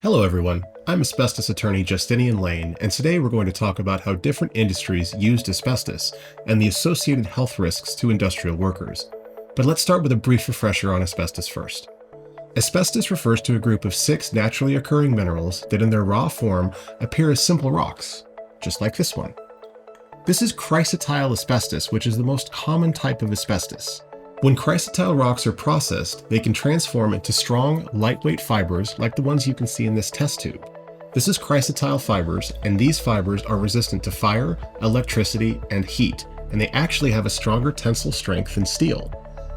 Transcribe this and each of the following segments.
Hello everyone, I'm asbestos attorney Justinian Lane, and today we're going to talk about how different industries used asbestos and the associated health risks to industrial workers. But let's start with a brief refresher on asbestos first. Asbestos refers to a group of 6 naturally occurring minerals that in their raw form appear as simple rocks, just like this one. This is chrysotile asbestos, which is the most common type of asbestos. When chrysotile rocks are processed, they can transform into strong, lightweight fibers like the ones you can see in this test tube. This is chrysotile fibers, and these fibers are resistant to fire, electricity, and heat, and they actually have a stronger tensile strength than steel.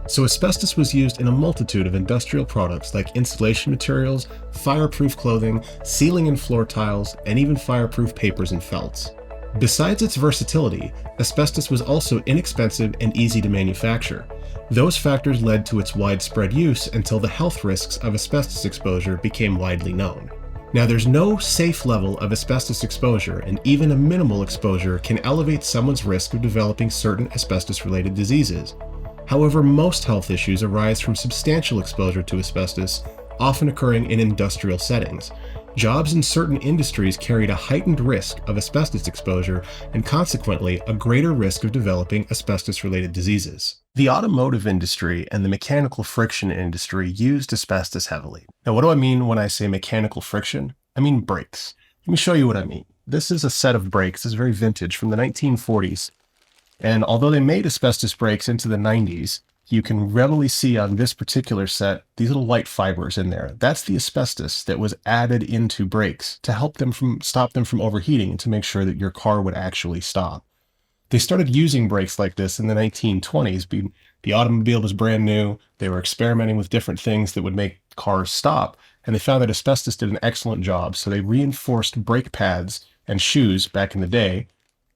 So asbestos was used in a multitude of industrial products like insulation materials, fireproof clothing, ceiling and floor tiles, and even fireproof papers and felts. Besides its versatility, asbestos was also inexpensive and easy to manufacture. Those factors led to its widespread use until the health risks of asbestos exposure became widely known. Now, there's no safe level of asbestos exposure, and even a minimal exposure can elevate someone's risk of developing certain asbestos-related diseases. However, most health issues arise from substantial exposure to asbestos, often occurring in industrial settings. Jobs in certain industries carried a heightened risk of asbestos exposure and consequently a greater risk of developing asbestos-related diseases. The automotive industry and the mechanical friction industry used asbestos heavily. Now, what do I mean when I say mechanical friction? I mean brakes. Let me show you what I mean. This is a set of brakes. This is very vintage from the 1940s. And although they made asbestos brakes into the 90s, you can readily see on this particular set these little white fibers in there. That's the asbestos that was added into brakes to help them stop them from overheating and to make sure that your car would actually stop. They started using brakes like this in the 1920s. The automobile was brand new. They were experimenting with different things that would make cars stop, and they found that asbestos did an excellent job. So they reinforced brake pads and shoes back in the day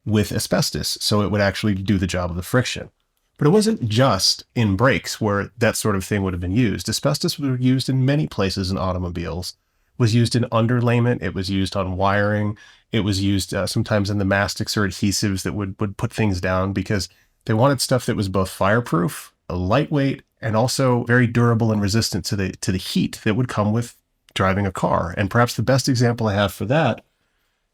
with asbestos, so it would actually do the job of the friction. But it wasn't just in brakes where that sort of thing would have been used. Asbestos was used in many places in automobiles. It was used in underlayment. It was used on wiring. It was used sometimes in the mastics or adhesives that would put things down because they wanted stuff that was both fireproof, lightweight, and also very durable and resistant to the heat that would come with driving a car. And perhaps the best example I have for that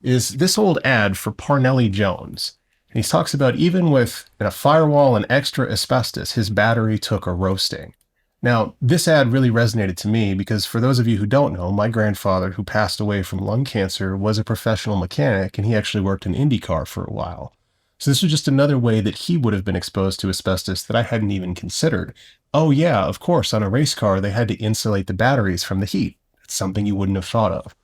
is this old ad for Parnelli Jones. And he talks about even with a firewall and extra asbestos, his battery took a roasting. Now, this ad really resonated to me because for those of you who don't know, my grandfather, who passed away from lung cancer, was a professional mechanic, and he actually worked in IndyCar for a while. So this was just another way that he would have been exposed to asbestos that I hadn't even considered. Oh yeah, of course, on a race car, they had to insulate the batteries from the heat. That's something you wouldn't have thought of.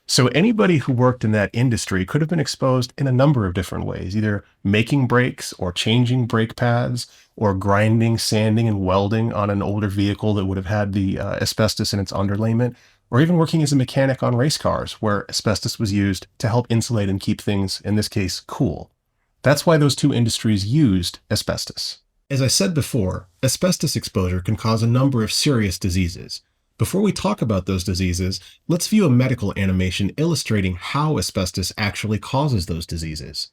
So anybody who worked in that industry could have been exposed in a number of different ways, either making brakes or changing brake pads or grinding, sanding, and welding on an older vehicle that would have had the asbestos in its underlayment, or even working as a mechanic on race cars where asbestos was used to help insulate and keep things, in this case, cool. That's why those two industries used asbestos. As I said before, asbestos exposure can cause a number of serious diseases. Before we talk about those diseases, let's view a medical animation illustrating how asbestos actually causes those diseases.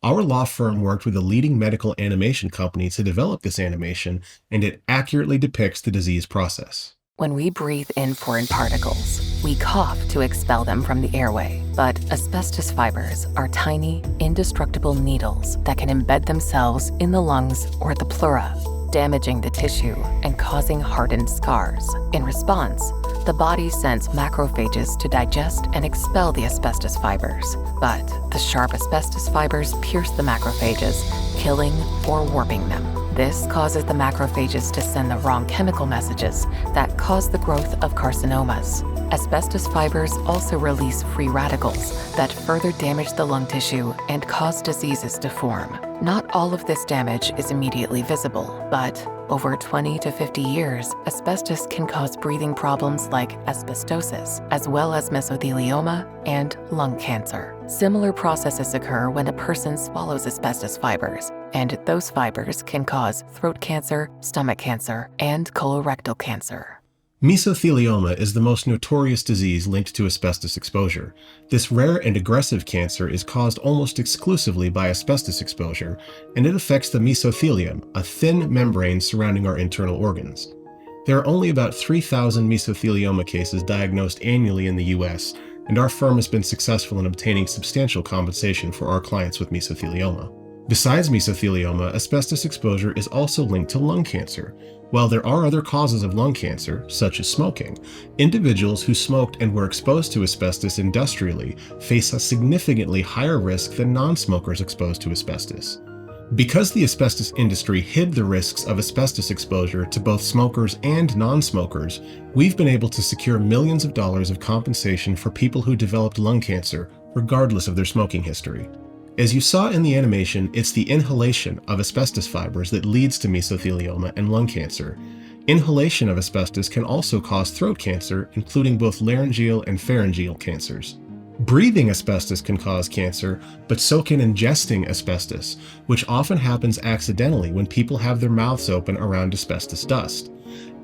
Our law firm worked with a leading medical animation company to develop this animation, and it accurately depicts the disease process. When we breathe in foreign particles, we cough to expel them from the airway. But asbestos fibers are tiny, indestructible needles that can embed themselves in the lungs or the pleura, damaging the tissue and causing hardened scars. In response, the body sends macrophages to digest and expel the asbestos fibers. But the sharp asbestos fibers pierce the macrophages, killing or warping them. This causes the macrophages to send the wrong chemical messages that cause the growth of carcinomas. Asbestos fibers also release free radicals that further damage the lung tissue and cause diseases to form. Not all of this damage is immediately visible, but over 20 to 50 years, asbestos can cause breathing problems like asbestosis, as well as mesothelioma and lung cancer. Similar processes occur when a person swallows asbestos fibers, and those fibers can cause throat cancer, stomach cancer, and colorectal cancer. Mesothelioma is the most notorious disease linked to asbestos exposure. This rare and aggressive cancer is caused almost exclusively by asbestos exposure, and it affects the mesothelium, a thin membrane surrounding our internal organs. There are only about 3,000 mesothelioma cases diagnosed annually in the US, and our firm has been successful in obtaining substantial compensation for our clients with mesothelioma. Besides mesothelioma, asbestos exposure is also linked to lung cancer. While there are other causes of lung cancer, such as smoking, individuals who smoked and were exposed to asbestos industrially face a significantly higher risk than non-smokers exposed to asbestos. Because the asbestos industry hid the risks of asbestos exposure to both smokers and non-smokers, we've been able to secure millions of dollars of compensation for people who developed lung cancer, regardless of their smoking history. As you saw in the animation, it's the inhalation of asbestos fibers that leads to mesothelioma and lung cancer. Inhalation of asbestos can also cause throat cancer, including both laryngeal and pharyngeal cancers. Breathing asbestos can cause cancer, but so can ingesting asbestos, which often happens accidentally when people have their mouths open around asbestos dust.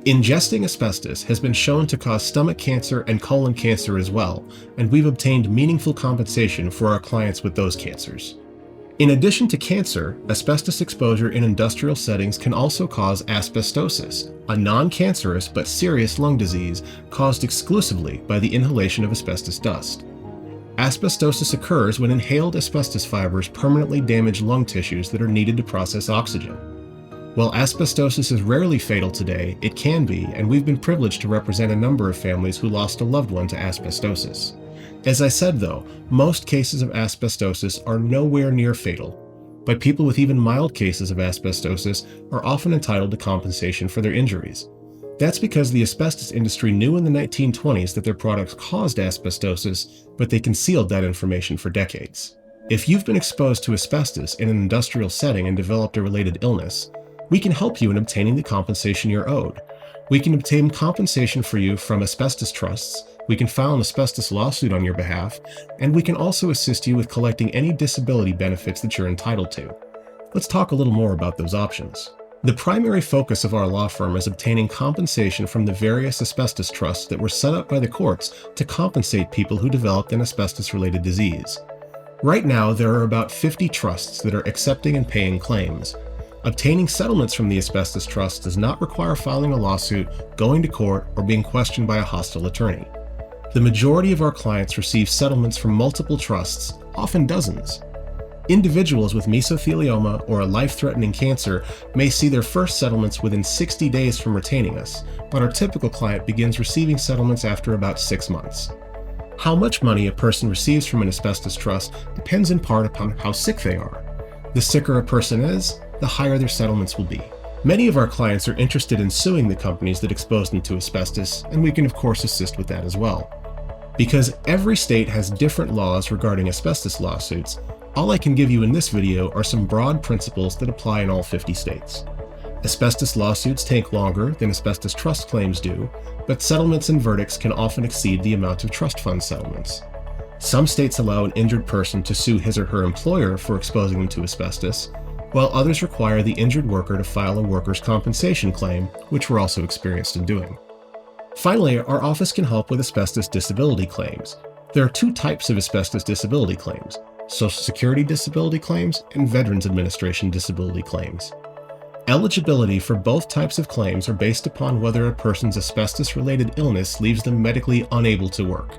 Ingesting asbestos has been shown to cause stomach cancer and colon cancer as well, and we've obtained meaningful compensation for our clients with those cancers. In addition to cancer, asbestos exposure in industrial settings can also cause asbestosis, a non-cancerous but serious lung disease caused exclusively by the inhalation of asbestos dust. Asbestosis occurs when inhaled asbestos fibers permanently damage lung tissues that are needed to process oxygen. While asbestosis is rarely fatal today, it can be, and we've been privileged to represent a number of families who lost a loved one to asbestosis. As I said though, most cases of asbestosis are nowhere near fatal, but people with even mild cases of asbestosis are often entitled to compensation for their injuries. That's because the asbestos industry knew in the 1920s that their products caused asbestosis, but they concealed that information for decades. If you've been exposed to asbestos in an industrial setting and developed a related illness, we can help you in obtaining the compensation you're owed. We can obtain compensation for you from asbestos trusts, we can file an asbestos lawsuit on your behalf, and we can also assist you with collecting any disability benefits that you're entitled to. Let's talk a little more about those options. The primary focus of our law firm is obtaining compensation from the various asbestos trusts that were set up by the courts to compensate people who developed an asbestos-related disease. Right now, there are about 50 trusts that are accepting and paying claims. Obtaining settlements from the asbestos trust does not require filing a lawsuit, going to court, or being questioned by a hostile attorney. The majority of our clients receive settlements from multiple trusts, often dozens. Individuals with mesothelioma or a life-threatening cancer may see their first settlements within 60 days from retaining us, but our typical client begins receiving settlements after about 6 months. How much money a person receives from an asbestos trust depends in part upon how sick they are. The sicker a person is, the higher their settlements will be. Many of our clients are interested in suing the companies that exposed them to asbestos, and we can of course assist with that as well. Because every state has different laws regarding asbestos lawsuits, all I can give you in this video are some broad principles that apply in all 50 states. Asbestos lawsuits take longer than asbestos trust claims do, but settlements and verdicts can often exceed the amount of trust fund settlements. Some states allow an injured person to sue his or her employer for exposing them to asbestos, while others require the injured worker to file a workers' compensation claim, which we're also experienced in doing. Finally, our office can help with asbestos disability claims. There are 2 types of asbestos disability claims: Social Security disability claims and Veterans Administration disability claims. Eligibility for both types of claims are based upon whether a person's asbestos-related illness leaves them medically unable to work.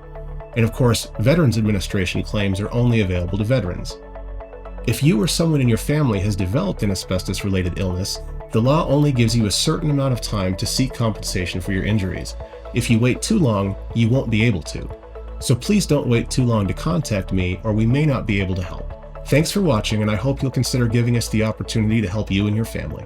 And of course, Veterans Administration claims are only available to veterans. If you or someone in your family has developed an asbestos-related illness, the law only gives you a certain amount of time to seek compensation for your injuries. If you wait too long, you won't be able to. So please don't wait too long to contact me, or we may not be able to help. Thanks for watching, and I hope you'll consider giving us the opportunity to help you and your family.